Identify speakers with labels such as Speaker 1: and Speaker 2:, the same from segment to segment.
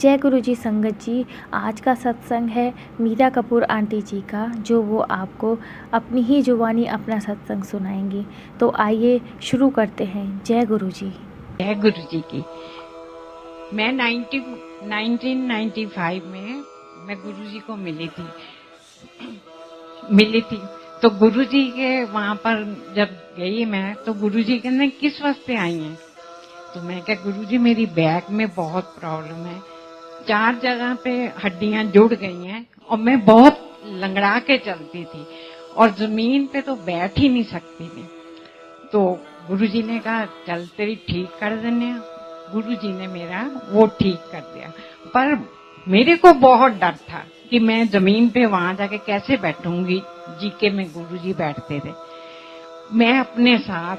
Speaker 1: जय गुरु जी संगत जी। आज का सत्संग है मीरा कपूर आंटी जी का, जो वो आपको अपनी ही जुबानी अपना सत्संग सुनाएंगी। तो आइए शुरू करते हैं। जय गुरु जी।
Speaker 2: जय गुरु जी की। मैं 1995 में मैं गुरु जी को मिली थी। तो गुरु जी के वहां पर जब गई मैं, तो गुरु जी कहने किस वास्ते आई हैं? तो मैं कहा गुरु जी मेरी बैक में बहुत प्रॉब्लम है, 4 जगह पे हड्डियां जुड़ गई हैं और मैं बहुत लंगड़ा के चलती थी और जमीन पे तो बैठ ही नहीं सकती थी। तो गुरुजी ने कहा चल तेरी ठीक कर देने। गुरुजी ने मेरा वो ठीक कर दिया, पर मेरे को बहुत डर था कि मैं जमीन पे वहां जाके कैसे बैठूंगी। जीके में गुरुजी बैठते थे, मैं अपने साथ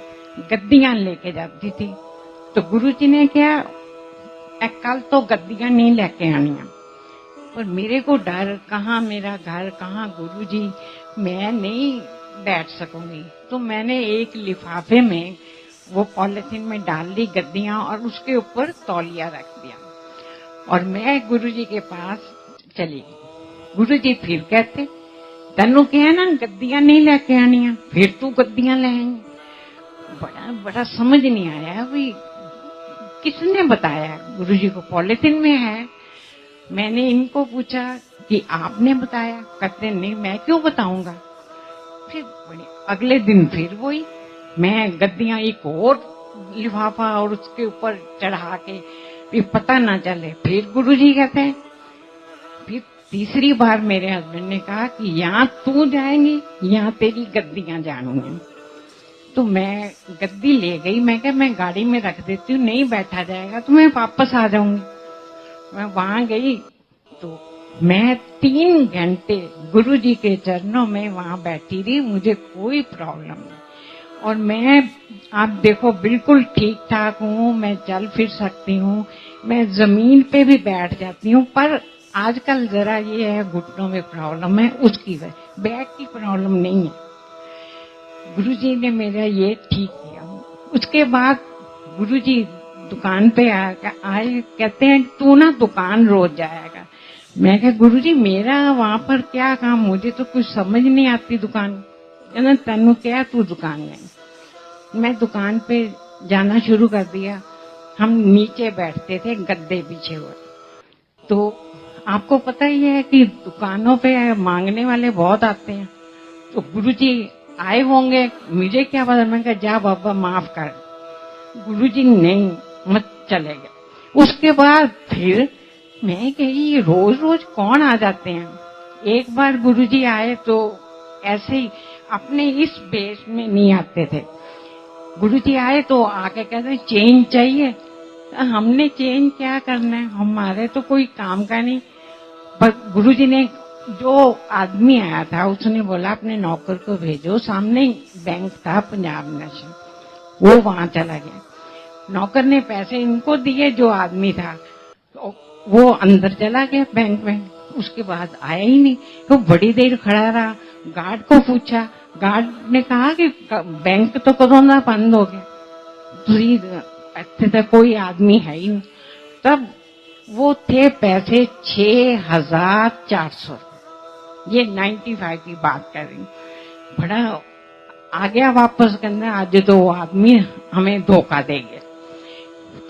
Speaker 2: गद्दियां लेके जाती थी। तो गुरुजी ने क्या कल तो गद्दियां नहीं लेके आनियां, पर मेरे को डर, कहाँ मेरा घर, कहाँ गुरुजी, मैं नहीं बैठ सकूंगी। तो मैंने एक लिफाफे में वो पॉलिथीन में डाल ली गद्दियां और उसके ऊपर तौलिया रख दिया और मैं गुरुजी के पास चली गई। गुरुजी फिर कहते तनु क्या ना गद्दियां नहीं लेके आनियां, फिर तू गद्दियां ले आई। बड़ा समझ नहीं आया भाई किसने बताया। गुरुजी को पॉलिथीन में है। मैंने इनको पूछा कि आपने बताया? कहते नहीं, मैं क्यों बताऊंगा। फिर अगले दिन फिर वही, मैं गद्दियां एक और लिफाफा और उसके ऊपर चढ़ा के फिर पता ना चले। फिर गुरुजी कहते हैं, फिर तीसरी बार मेरे हस्बैंड ने कहा कि यहाँ तू जाएंगी, यहाँ तेरी गद्दियां जानूंगी। तो मैं गद्दी ले गई। मैं क्या मैं गाड़ी में रख देती हूँ, नहीं बैठा जाएगा तो मैं वापस आ जाऊंगी। मैं वहां गई तो मैं 3 घंटे गुरुजी के चरणों में वहां बैठी रही, मुझे कोई प्रॉब्लम नहीं। और मैं आप देखो बिल्कुल ठीक ठाक हूँ, मैं चल फिर सकती हूँ, मैं जमीन पे भी बैठ जाती हूँ। पर आजकल जरा ये है घुटनों में प्रॉब्लम है, उसकी वजह, बैक की प्रॉब्लम नहीं है। गुरुजी ने मेरा ये ठीक किया। उसके बाद गुरुजी दुकान पे आए, कहते हैं तू ना दुकान रोज जाएगा। मैं कहा गुरुजी मेरा वहां पर क्या काम, मुझे तो कुछ समझ नहीं आती दुकान। कहना तनु क्या तू दुकान नहीं। मैं दुकान पे जाना शुरू कर दिया। हम नीचे बैठते थे गद्दे पीछे हुए। तो आपको पता ही है कि दुकानों पे मांगने वाले बहुत आते हैं। तो गुरुजी आए होंगे, मुझे क्या पता। मैं कहा जा बाबा माफ कर। गुरुजी नहीं मत चले गए। उसके बाद फिर मैं कही रोज रोज कौन आ जाते हैं। एक बार गुरुजी आए तो ऐसे ही अपने इस बेस में नहीं आते थे। गुरुजी आए तो आके कहते चेंज चाहिए। हमने चेंज क्या करना है, हमारे तो कोई काम का नहीं। पर गुरुजी ने, जो आदमी आया था उसने बोला अपने नौकर को भेजो, सामने बैंक था पंजाब नेशनल, वो वहां चला गया। नौकर ने पैसे इनको दिए, जो आदमी था तो वो अंदर चला गया बैंक में। उसके बाद आया ही नहीं। तो बड़ी देर खड़ा रहा, गार्ड को पूछा, गार्ड ने कहा कि बैंक तो कदों ना बंद हो गया, इतने तक कोई आदमी है ही नहीं। तब वो थे पैसे 6400। ये 95 की बात कर रही। बड़ा आ गया वापस करना, आज तो वो आदमी हमें धोखा देंगे।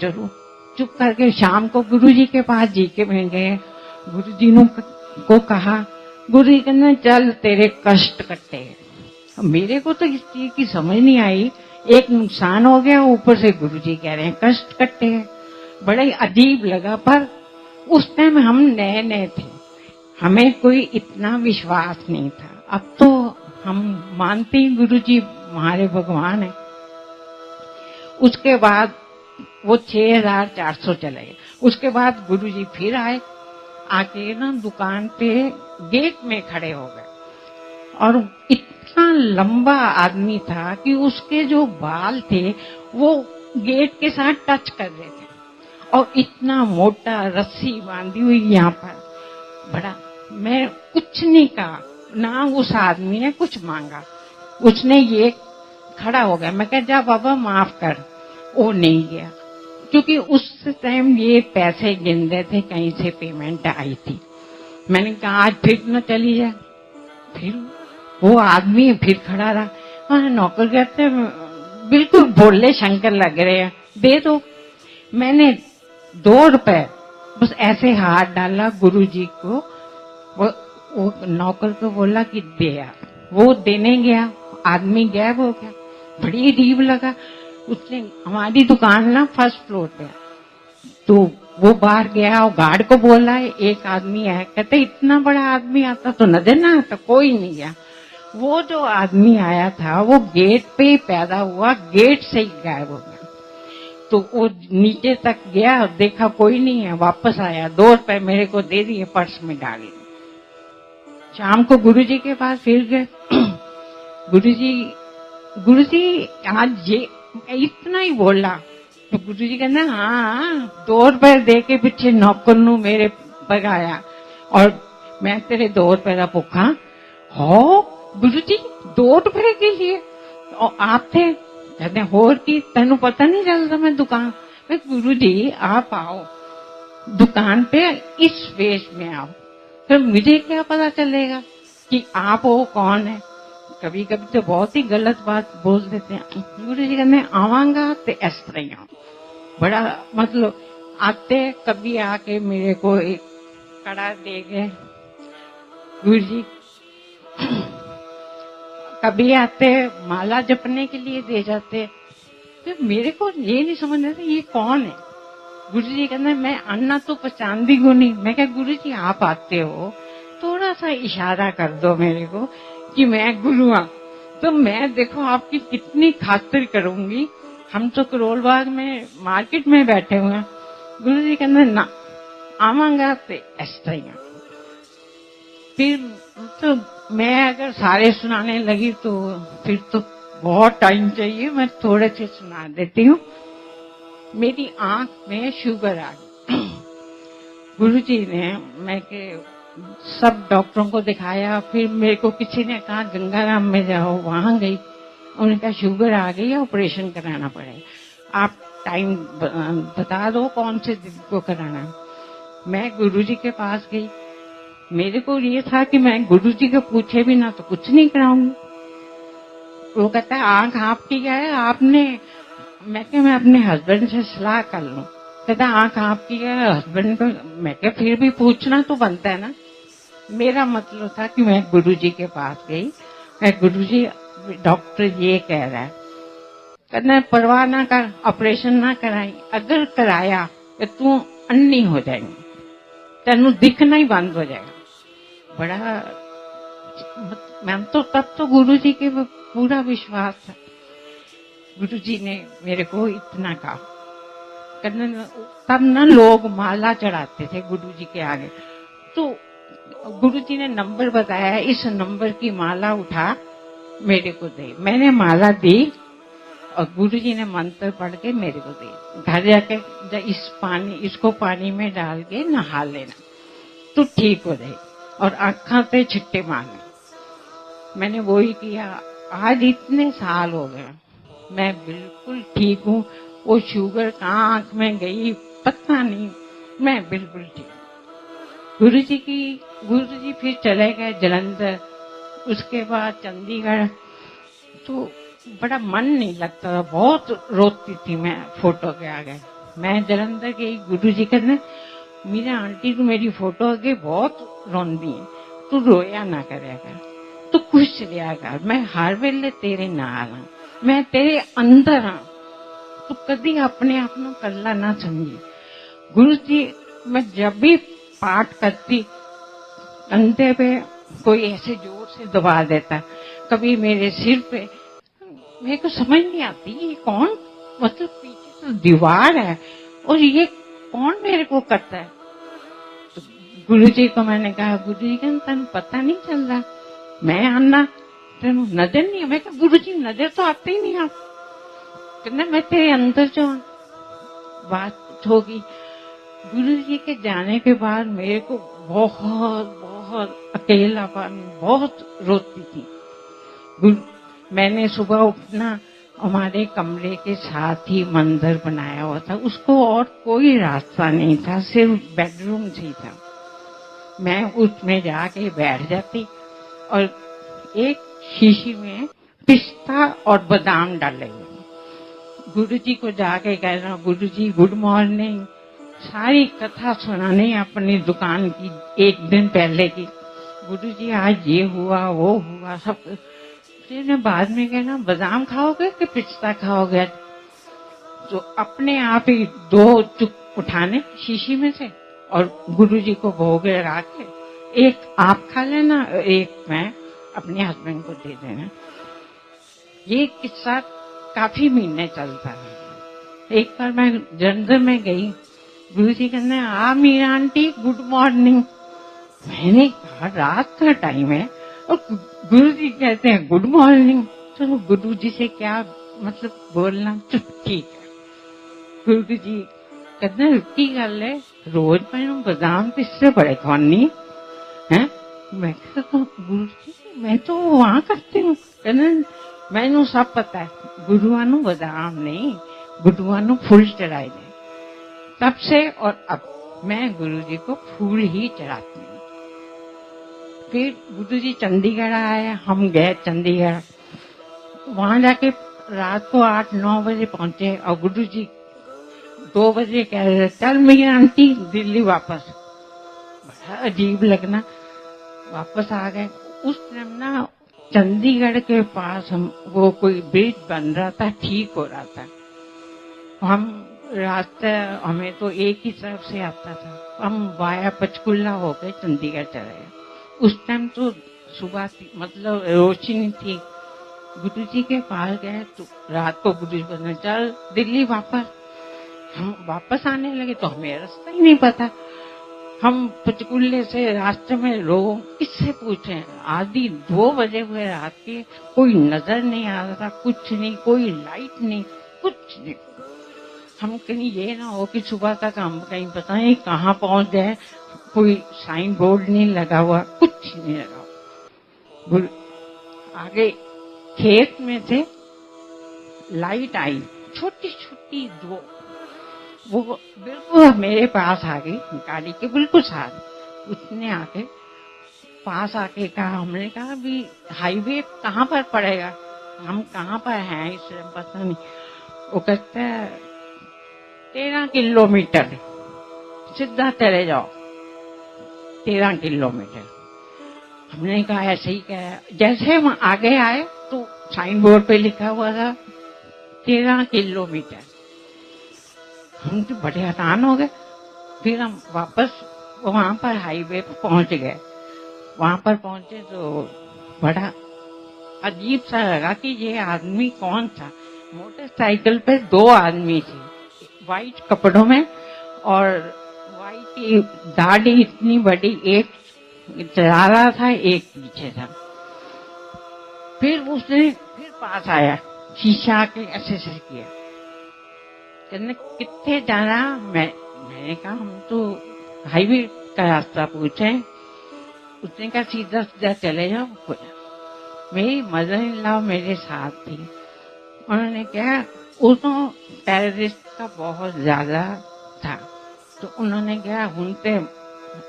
Speaker 2: चलो चुप करके शाम को गुरुजी के पास जी के में गए। गुरुजी ने को कहा, गुरुजी कहना चल तेरे कष्ट कटे। मेरे को तो इस चीज की समझ नहीं आई। एक नुकसान हो गया, ऊपर से गुरुजी कह रहे हैं कष्ट कटे हैं। बड़ा ही अजीब लगा। पर उस टाइम हम नए नए थे, हमें कोई इतना विश्वास नहीं था। अब तो हम मानते हैं गुरुजी हमारे भगवान है। उसके बाद वो 6400 चले गए। उसके बाद गुरुजी फिर आए, आके ना दुकान पे गेट में खड़े हो गए। और इतना लंबा आदमी था कि उसके जो बाल थे वो गेट के साथ टच कर रहे थे, और इतना मोटा रस्सी बांधी हुई यहाँ पर। बड़ा, मैं कुछ नहीं कहा ना, उस आदमी ने कुछ मांगा। उसने ये खड़ा हो गया। मैं कहा जा बाबा माफ कर। वो नहीं गया, क्योंकि उस टाइम ये पैसे गिन रहे थे, कहीं से पेमेंट आई थी। मैंने कहा आज फिर न चली जाए। फिर वो आदमी फिर खड़ा रहा। हाँ, नौकर कहते बिल्कुल भोले शंकर लग रहे हैं, दे दो। मैंने 2 रुपए बस ऐसे हाथ डाला गुरुजी को, वो नौकर को बोला कि दे यार। वो देने गया, आदमी गायब हो गया। बड़ी अजीब लगा। उसने, हमारी दुकान ना फर्स्ट फ्लोर पे, तो वो बाहर गया और गार्ड को बोला एक आदमी है। कहते इतना बड़ा आदमी आता तो नजर ना आता, कोई नहीं गया। वो जो आदमी आया था वो गेट पे ही पैदा हुआ, गेट से ही गायब हो गया। तो वो नीचे तक गया, देखा कोई नहीं है, वापस आया, 2 रुपए मेरे को दे दिए, पर्स में डाले। शाम को गुरुजी के पास फिर गए। गुरुजी आज ये इतना ही बोला। तो गुरुजी कहना हाँ 2 रुपए दे के पीछे नौकर नू मेरे भगाया और मैं तेरे 2 रुपए का भुखा हो। गुरुजी 2 रुपए के लिए और आप थे। कहते होर की तेनू पता नहीं चलता मैं दुकान। गुरुजी आप आओ दुकान पे, इस वेश में आओ, फिर मुझे क्या पता चलेगा कि आप वो कौन है। कभी कभी तो बहुत ही गलत बात बोल देते हैं। गुरुजी कहते आवांगा तो इस तरह ही आओ। बड़ा मतलब आते, कभी आके मेरे को एक कड़ा दे गए गुरुजी, कभी आते माला जपने के लिए दे जाते। तो मेरे को ये नहीं समझ आता ये कौन है। गुरुजी कहते मैं अन्ना तो पहचान भी नहीं। मैं क्या गुरुजी आप आते हो, थोड़ा सा इशारा कर दो मेरे को कि मैं गुरु हूं, तो मैं देखो आपकी कितनी खातिर करूंगी। हम तो करोल बाग में मार्केट में बैठे हुए हैं। गुरुजी कहते ना आवांगा तो इस तरह। फिर तो मैं अगर सारे सुनाने लगी तो फिर तो बहुत टाइम चाहिए। मैं थोड़े से सुना देती हूँ। मेरी आंख में शुगर आ गई। गुरुजी ने, मैं के सब डॉक्टरों को दिखाया। फिर मेरे को किसी ने कहा गंगाराम में जाओ, वहां गई। उन्होंने कहा शुगर आ गई है, ऑपरेशन कराना पड़ेगा, आप टाइम बता दो कौन से दिन को कराना है। मैं गुरुजी के पास गई। मेरे को ये था कि मैं गुरुजी को पूछे भी ना तो कुछ नहीं कराऊंगी। वो कहता है आंख आपकी क्या है आपने। मैं क्या मैं अपने हस्बैंड से सलाह कर लूं। कहता आंख आपकी क्या है हस्बैंड को। मैं क्या फिर भी पूछना तो बनता है ना। मेरा मतलब था कि मैं गुरुजी के पास गई। गुरुजी डॉक्टर ये कह रहा है, कहना परवाह ना कर, ऑपरेशन ना कराई, अगर कराया तो तू अन्नी हो जाएगी, तेनू दिखना ही बंद हो जाएगा। बड़ा मैं तो तब तो गुरुजी के पूरा विश्वास था। गुरुजी ने मेरे को इतना कहा। तब ना लोग माला चढ़ाते थे गुरुजी के आगे। तो गुरुजी ने नंबर बताया, इस नंबर की माला उठा मेरे को दे। मैंने माला दी और गुरुजी ने मंत्र पढ़ के मेरे को दी। घर जाके इसको पानी में डाल के नहा लेना तो ठीक हो जाए और आँखों पे छिट्टे मारने। मैंने वही किया। आज इतने साल हो गए, मैं बिल्कुल ठीक हूँ। वो शुगर कहाँ आँख में गई पता नहीं, मैं बिल्कुल ठीक। गुरुजी फिर चले गए जलंधर, उसके बाद चंडीगढ़। तो बड़ा मन नहीं लगता था, बहुत रोती थी मैं फोटो के आगे। मैं जलंधर गई, गुरुजी कहते मीरा आंटी तू मेरी फोटो आगे बहुत रोंदी है, तू रोया ना करेगा कर, तू खुश रहा कर, मैं हर वेले तेरे नाल हां, मैं तेरे अंदर हां, तू कभी अपने आप को कल्ला ना समझी। गुरुजी मैं जब भी पाठ करती कंधे पे कोई ऐसे जोर से दबा देता, कभी मेरे सिर पे। मेरे को समझ नहीं आती ये कौन, मतलब पीछे तो दीवार है और ये कौन मेरे को करता है। तो गुरुजी को मैंने कहा, गुरुजी कहते तेन पता नहीं चल रहा, मैं आना तेन नजर नहीं। मैं कहा गुरुजी नजर तो आते ही नहीं आप, कहते मैं तेरे अंदर जो। बात होगी। गुरुजी के जाने के बाद मेरे को बहुत बहुत अकेलापन, बहुत रोती थी। मैंने सुबह उठना, हमारे कमरे के साथ ही मंदिर बनाया हुआ था, उसको और कोई रास्ता नहीं था, सिर्फ बेडरूम ही था। मैं उसमें जाके बैठ जाती और एक शीशी में पिस्ता और बादाम डाले हुए, गुरुजी को जाके कहना, गुरुजी गुड मॉर्निंग, सारी कथा सुनानी अपनी दुकान की एक दिन पहले की, गुरुजी आज ये हुआ वो हुआ सब। फिर मैं बाद में कहना, बादाम खाओगे कि पिस्ता खाओगे? तो अपने आप ही 2 चुप उठाने शीशी में से और गुरुजी को भोग लगा के, एक आप खा लेना, एक मैं अपने हस्बैंड को दे देना। ये किस्सा काफी महीने चलता है। एक बार मैं जलंधर में गई, गुरुजी कहने, मीरा आंटी गुड मॉर्निंग। मैंने कहा रात का टाइम है और गुरुजी कहते हैं गुड मॉर्निंग, तो गुरुजी से क्या मतलब बोलना, चुप ठीक है। गुरुजी कहते की गल है, रोज मैंने बादाम पिस्से बड़े खानी है। मैं कहता गुरुजी मैं तो वहां करती हूँ, कहते मैनू सब पता है, गुरुआ नू बादाम नहीं, गुरुआ नू फूल चढ़ाए दे। तब से और अब मैं गुरुजी को फूल ही चढ़ाती हूँ। फिर गुरुजी चंडीगढ़ आए, हम गए चंडीगढ़, वहां जाके रात को 8-9 बजे पहुंचे और गुरुजी 2 बजे कह रहे, चल मेरी आंटी दिल्ली वापस। बड़ा अजीब लगना, वापस आ गए। उस टाइम ना चंडीगढ़ के पास हम वो कोई ब्रिज बन रहा था, ठीक हो रहा था। हम रास्ते हमें तो एक ही तरफ से आता था, हम वाया पंचकुला होकर चंडीगढ़ चले गए। उस टाइम तो सुबह मतलब रोशनी थी। गुरुजी के पास गए तो रात को गुरुजी बोले, चल दिल्ली वापस। हम वापस आने लगे तो हमें रास्ता ही नहीं पता। हम पंचकुले से रास्ते में लोगों किससे पूछे, आधी 2 बजे हुए रात के, कोई नजर नहीं आ रहा था, कुछ नहीं, कोई लाइट नहीं, कुछ नहीं। हम कहीं ये ना हो कि सुबह तक हम कहीं पता नहीं कहाँ पहुंच गए, कोई साइन बोर्ड नहीं लगा हुआ, कुछ नहीं लगा हुआ। आगे खेत में थे, लाइट आई छोटी छोटी 2, वो बिल्कुल मेरे पास आ गई, गाड़ी के बिल्कुल साथ। उसने आके पास आके कहा, हमने कहा अभी हाईवे कहाँ पर पड़ेगा, हम कहाँ पर हैं इस पता नहीं। वो कहता है 13 किलोमीटर सीधा चले जाओ, 13 किलोमीटर। हमने कहा ऐसे ही कहा। जैसे हम आगे आए तो साइन बोर्ड पे लिखा हुआ था 13 किलोमीटर। हम तो बड़े हैरान हो गए। फिर हम वापस वहां पर हाईवे पर पहुंच गए। वहां पर पहुंचे तो बड़ा अजीब सा लगा कि ये आदमी कौन था। मोटरसाइकिल पे 2 आदमी थे, वाइट कपड़ों में, और वाइट दाढ़ी इतनी बड़ी, एक चला रहा था एक पीछे था। फिर उसने फिर पास आया, शीशा के ऐसे किया, कहने कितने जाना। मैंने कहा हम तो हाईवे का रास्ता पूछे। उसने कहा सीधा सीधा चले जाओ। मेरी मदर इन लॉ मेरे साथ थी। उन्होंने कहा वो तो टेररिस्ट का बहुत ज्यादा था, तो उन्होंने कहा हुण ते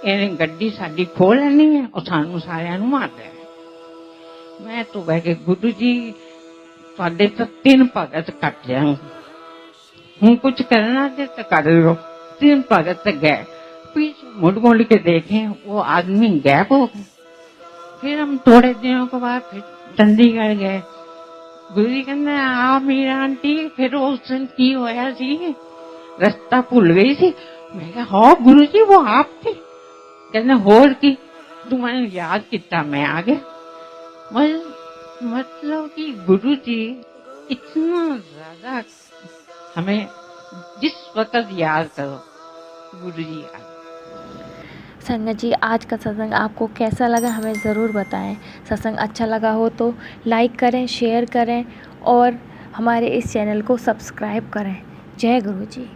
Speaker 2: इन्हें गड्डी साडी खो लेनी है और सानू सारिਆਂ ਨੂੰ मार देना। मैं तो बह के गुरु जी तुहाडे तो 3 भगत कट जाएंगे, हूँ कुछ करना दे तो कर लो। 3 भगत गए, पीछे मुड़ के देखे वो आदमी गायब हो गए। फिर हम थोड़े दिनों के बाद फिर चंडीगढ़ गए। गुरु जी कहते आ मीरा आंटी फिर उस दिन की होया सी, रास्ता भुल गई सी। मैं कहा हाँ गुरु जी वो आप थे। कहते होर की तू मैंने याद किया, मैं आ गया। मतलब कि गुरु जी इतना ज्यादा हमें जिस वक्त याद करो गुरु जी याद।
Speaker 1: संगत जी, आज का सत्संग आपको कैसा लगा हमें ज़रूर बताएं। सत्संग अच्छा लगा हो तो लाइक करें, शेयर करें और हमारे इस चैनल को सब्सक्राइब करें। जय गुरु जी।